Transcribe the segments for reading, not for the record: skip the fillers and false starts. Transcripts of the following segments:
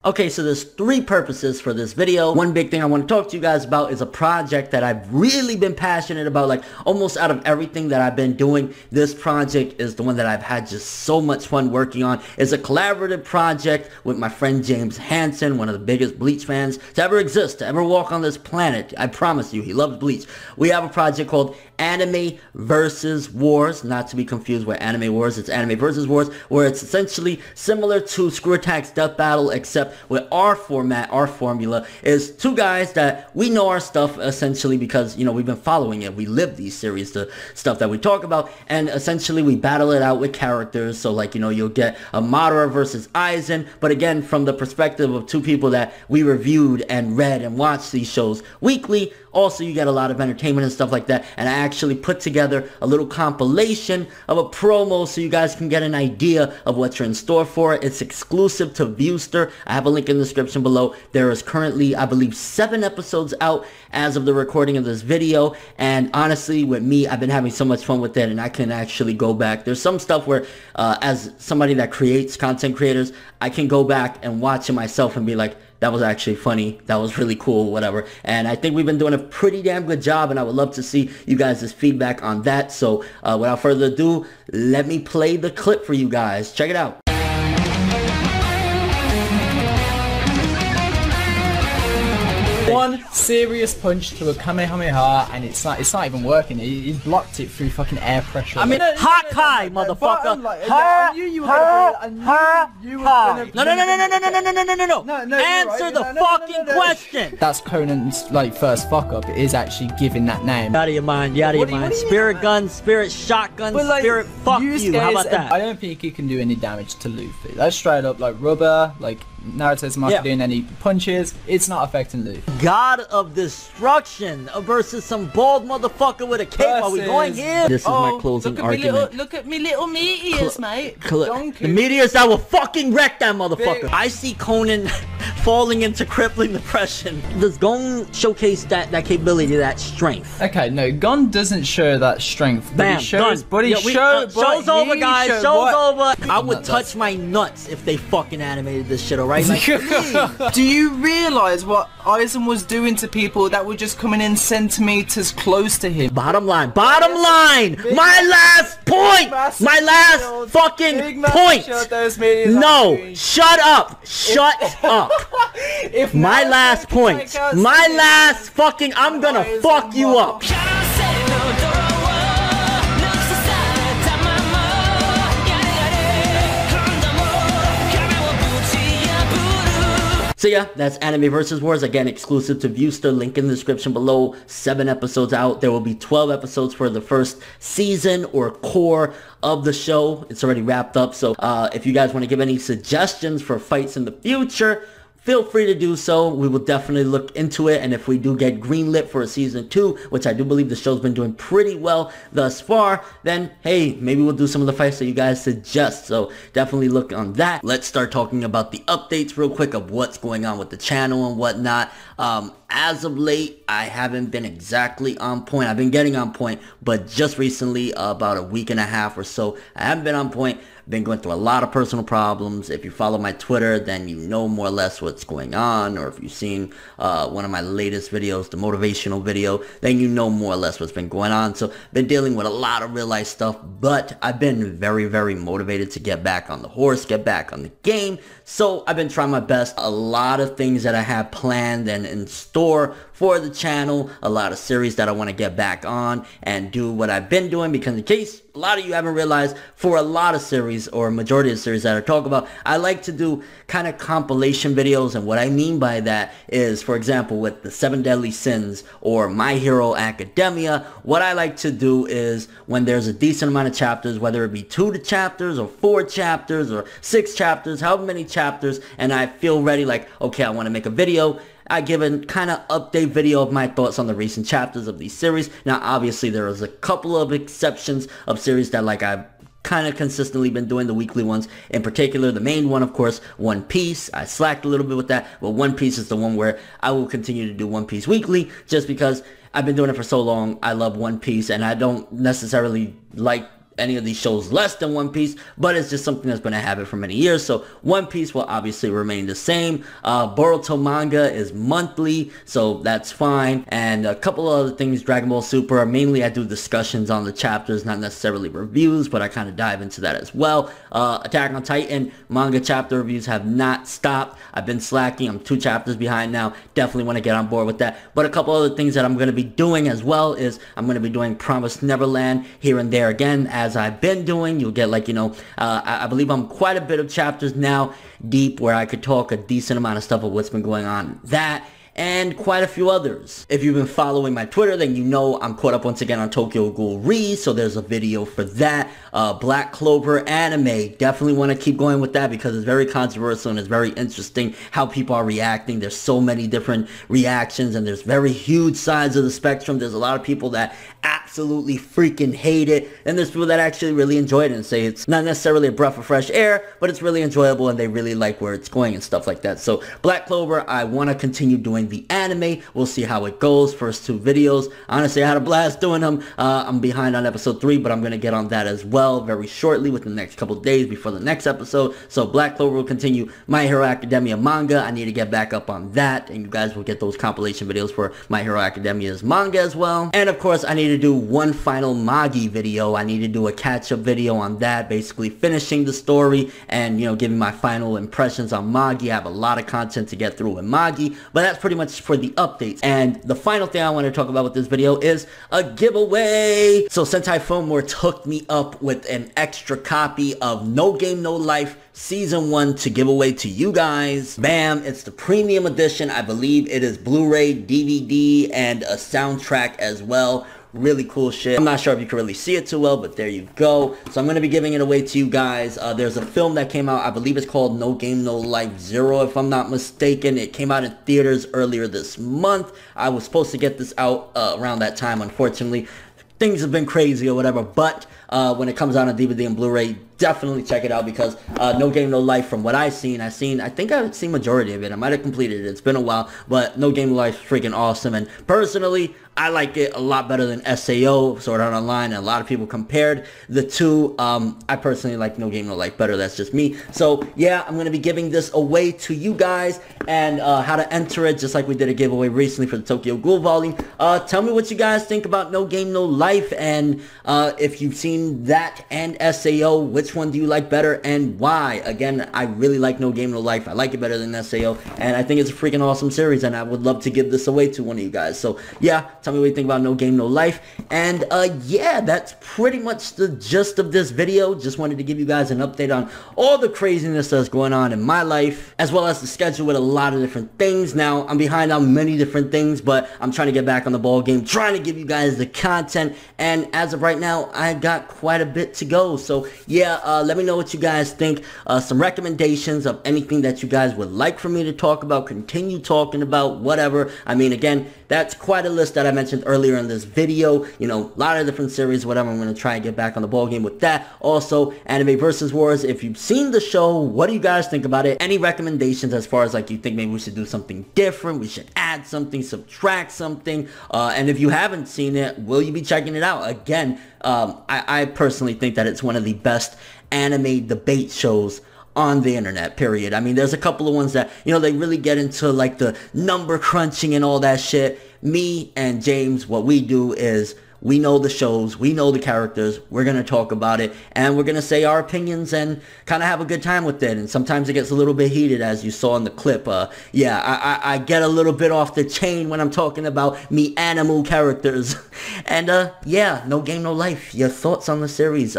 Okay, so there's three purposes for this video. One big thing I want to talk to you guys about is a project that I've really been passionate about. Like almost out of everything that I've been doing, this project is the one that I've had just so much fun working on. It's a collaborative project with my friend James Hansen, one of the biggest Bleach fans to ever exist, to ever walk on this planet. I promise you, he loves Bleach. We have a project called Anime vs. Wars, not to be confused with Anime Wars. It's Anime vs. Wars, where it's essentially similar to Screw Attack's Death Battle, except with our format, our formula is two guys that we know our stuff essentially because, you know, we've been following it. We live these series, the stuff that we talk about, and essentially we battle it out with characters. So like, you know, you'll get a Madara versus Aizen, but again, from the perspective of two people that we reviewed and read and watched these shows weekly. Also, you get a lot of entertainment and stuff like that, and I actually put together a little compilation of a promo so you guys can get an idea of what you're in store for. It's exclusive to Viewster. I have a link in the description below. There is currently, I believe, 7 episodes out as of the recording of this video, and honestly, with me, I've been having so much fun with it, and I can actually go back. There's some stuff where, as somebody that creates content creators, I can go back and watch it myself and be like, that was actually funny, that was really cool, whatever. And I think we've been doing a pretty damn good job, and I would love to see you guys' feedback on that. So without further ado, let me play the clip for you guys. Check it out. One serious punch to a Kamehameha, and it's not even working. He's blocked it through fucking air pressure. I mean, Hakai, motherfucker. I knew you were gonna do it. No. Answer the fucking question. That's Conan's like first fuck up. It is actually giving that name. Out of your mind, out of your mind. Spirit gun, spirit shotgun, like, spirit fuck you. How about that? I don't think he can do any damage to Luffy. That's straight up like rubber, like Naruto's not doing any punches. It's not affecting Luffy. God of Destruction versus some bald motherfucker with a cape. Are we going here? This is my closing argument. Look at me little meteors, mate. The meteors that will fucking wreck that motherfucker. I see Conan falling into crippling depression. Does Gon showcase that capability, that strength? Okay, no, Gon doesn't show that strength. But Bam, he shows, done. but he show's over, guys. Show's over. I would Nuts. touch my nuts if they fucking animated this shit, alright? Like, Do you realise what Aizen was doing to people that were just coming in centimeters close to him? bottom line, my last point, my last fucking point. No, shut up, my last point, my last fucking, I'm gonna fuck you up. So yeah, that's Anime vs. Wars, again exclusive to Viewster, link in the description below. 7 episodes out. There will be 12 episodes for the first season or core of the show. It's already wrapped up, so if you guys want to give any suggestions for fights in the future, feel free to do so. We will definitely look into it, and if we do get greenlit for a season 2, which I do believe the show's been doing pretty well thus far, then hey, maybe we'll do some of the fights that you guys suggest. So definitely look on that. Let's start talking about the updates real quick of what's going on with the channel and whatnot. As of late, I haven't been exactly on point. I've been getting on point, but just recently, about a week and a half or so, I haven't been on point. Been going through a lot of personal problems. If you follow my Twitter, then you know more or less what's going on, or if you've seen one of my latest videos, the motivational video, then you know more or less what's been going on. So been dealing with a lot of real life stuff, but I've been very, very motivated to get back on the horse, get back on the game. So I've been trying my best. A lot of things that I have planned and in store for the channel, a lot of series that I want to get back on and do what I've been doing, because in case a lot of you haven't realized, for a lot of series, or majority of the series that I talk about, I like to do kind of compilation videos. And what I mean by that is, for example, with the 7 Deadly Sins or My Hero Academia, what I like to do is when there's a decent amount of chapters, whether it be 2 chapters or 4 chapters or 6 chapters, however many chapters, and I feel ready, like, okay, I want to make a video, I give a kind of update video of my thoughts on the recent chapters of these series. Now, obviously, there is a couple of exceptions of series that, like, I've kind of consistently been doing the weekly ones. In particular, the main one, of course, One Piece. I slacked a little bit with that, but One Piece is the one where I will continue to do One Piece weekly, just because I've been doing it for so long. I love One Piece, and I don't necessarily like any of these shows less than One Piece, but it's just something that's been a habit for many years. So One Piece will obviously remain the same. Boruto manga is monthly, so that's fine. And a couple of other things, Dragon Ball Super, mainly I do discussions on the chapters, not necessarily reviews, but I kind of dive into that as well. Attack on Titan manga chapter reviews have not stopped. I've been slacking. I'm 2 chapters behind now. Definitely want to get on board with that. But a couple other things that I'm going to be doing as well is I'm going to be doing Promised Neverland here and there again, as I've been doing. You'll get like, you know, I believe I'm quite a bit of chapters now deep where I could talk a decent amount of stuff of what's been going on. That and quite a few others. If you've been following my Twitter, then you know I'm caught up once again on Tokyo Ghoul Re, so there's a video for that. Black Clover anime, definitely want to keep going with that because it's very controversial and it's very interesting how people are reacting. There's so many different reactions and there's very huge sides of the spectrum. There's a lot of people that absolutely freaking hate it, and there's people that actually really enjoyed it and say it's not necessarily a breath of fresh air, but it's really enjoyable and they really like where it's going and stuff like that. So Black Clover, I want to continue doing the anime. We'll see how it goes. First 2 videos, honestly, I had a blast doing them. I'm behind on episode 3, but I'm going to get on that as well very shortly within the next couple days before the next episode. So Black Clover will continue. My Hero Academia manga, I need to get back up on that, and you guys will get those compilation videos for My Hero Academia's manga as well. And of course, I need to do one final Magi video. I need to do a catch-up video on that, basically finishing the story and, you know, giving my final impressions on Magi. I have a lot of content to get through with Magi, but that's pretty much for the updates. And the final thing I want to talk about with this video is a giveaway. So Sentai Filmworks hooked me up with an extra copy of No Game No Life Season 1 to give away to you guys. Bam, it's the premium edition. I believe it is Blu-ray, DVD, and a soundtrack as well. Really cool shit. I'm not sure if you can really see it too well, but there you go. So I'm going to be giving it away to you guys. There's a film that came out, I believe it's called No Game No Life Zero, if I'm not mistaken. It came out in theaters earlier this month. I was supposed to get this out around that time. Unfortunately, things have been crazy or whatever, but when it comes out on DVD and Blu-ray, definitely check it out because No Game No Life, from what I think I've seen majority of it. I might have completed it. It's been a while, but No Game No Life is freaking awesome. And personally, I like it a lot better than SAO, Sword Art Online, and a lot of people compared the two. I personally like No Game No Life better. That's just me. So yeah, I'm going to be giving this away to you guys, and how to enter it, just like we did a giveaway recently for the Tokyo Ghoul volume. Tell me what you guys think about No Game No Life, and if you've seen that and SAO, which one do you like better and why? Again, I really like No Game No Life. I like it better than SAO, and I think it's a freaking awesome series, and I would love to give this away to one of you guys. So yeah, tell me what you think about No Game No Life. And yeah, that's pretty much the gist of this video. Just wanted to give you guys an update on all the craziness that's going on in my life, as well as the schedule with a lot of different things. Now, I'm behind on many different things, but I'm trying to get back on the ball game, trying to give you guys the content, and as of right now, I got quite a bit to go. So yeah, let me know what you guys think. Some recommendations of anything that you guys would like for me to talk about, continue talking about, whatever. I mean, again, that's quite a list that I mentioned earlier in this video. You know, a lot of different series, whatever. I'm going to try and get back on the ball game with that. Also, Anime Versus Wars. If you've seen the show, what do you guys think about it? Any recommendations as far as like you think maybe we should do something different? We should add something, subtract something. And if you haven't seen it, will you be checking it out? Again, I personally think that it's one of the best anime debate shows on the internet, period. I mean, there's a couple of ones that, you know, they really get into like the number crunching and all that shit. Me and James, what we do is we know the shows, we know the characters, we're going to talk about it, and we're going to say our opinions and kind of have a good time with it. And sometimes it gets a little bit heated, as you saw in the clip. Yeah, I get a little bit off the chain when I'm talking about me animal characters. And yeah, No Game No Life. Your thoughts on the series?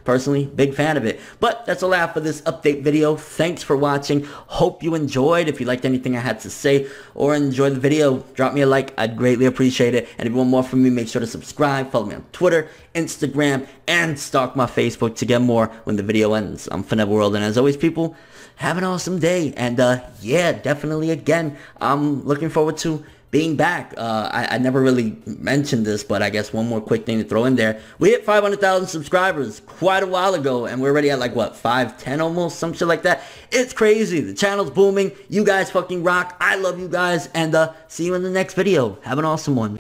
Personally, big fan of it. But that's all I have for this update video. Thanks for watching. Hope you enjoyed. If you liked anything I had to say or enjoyed the video, drop me a like. I'd greatly appreciate it. And if you want more from me, make sure to subscribe. Follow me on Twitter, Instagram, and stalk my Facebook to get more when the video ends. I'm Fineverworld, and as always, people, have an awesome day. And yeah, definitely, again, I'm looking forward to being back. I never really mentioned this, but I guess one more quick thing to throw in there. We hit 500,000 subscribers quite a while ago, and we're already at like, what, 510 almost? Some shit like that. It's crazy. The channel's booming. You guys fucking rock. I love you guys, and see you in the next video. Have an awesome one.